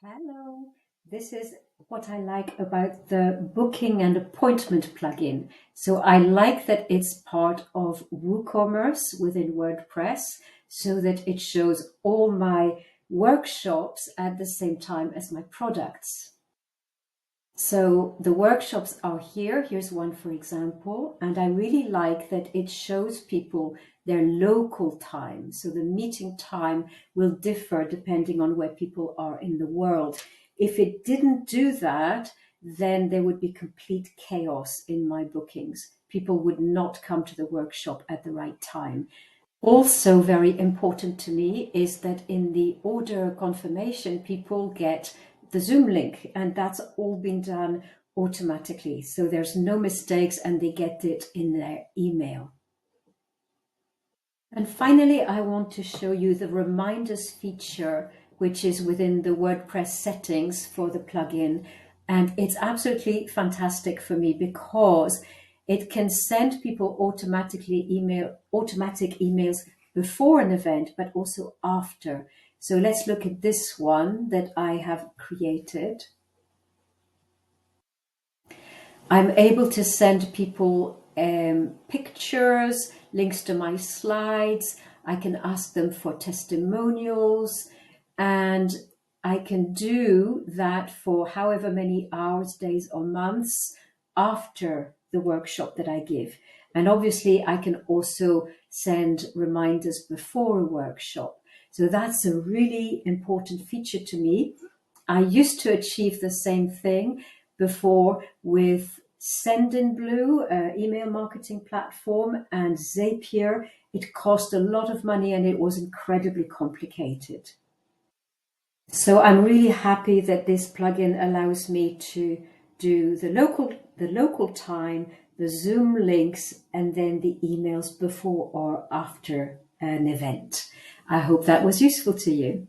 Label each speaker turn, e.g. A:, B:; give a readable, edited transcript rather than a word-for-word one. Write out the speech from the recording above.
A: Hello. This is what I like about the booking and appointment plugin. So I like that it's part of WooCommerce within WordPress so that it shows all my workshops at the same time as my products. So the workshops are here. Here's one, for example, and I really like that it shows people their local time. So the meeting time will differ depending on where people are in the world. If it didn't do that, then there would be complete chaos in my bookings. People would not come to the workshop at the right time. Also very important to me is that in the order confirmation, people get the Zoom link, and that's all been done automatically. So there's no mistakes and they get it in their email. And finally, I want to show you the reminders feature, which is within the WordPress settings for the plugin. And it's absolutely fantastic for me because it can send people automatic emails before an event, but also after. So let's look at this one that I have created. I'm able to send people pictures, links to my slides. I can ask them for testimonials, and I can do that for however many hours, days, or months after the workshop that I give. And obviously, I can also send reminders before a workshop. So that's a really important feature to me. I used to achieve the same thing before with Sendinblue, email marketing platform, and Zapier. It cost a lot of money and it was incredibly complicated. So I'm really happy that this plugin allows me to do the local time, the Zoom links, and then the emails before or after an event. I hope that was useful to you.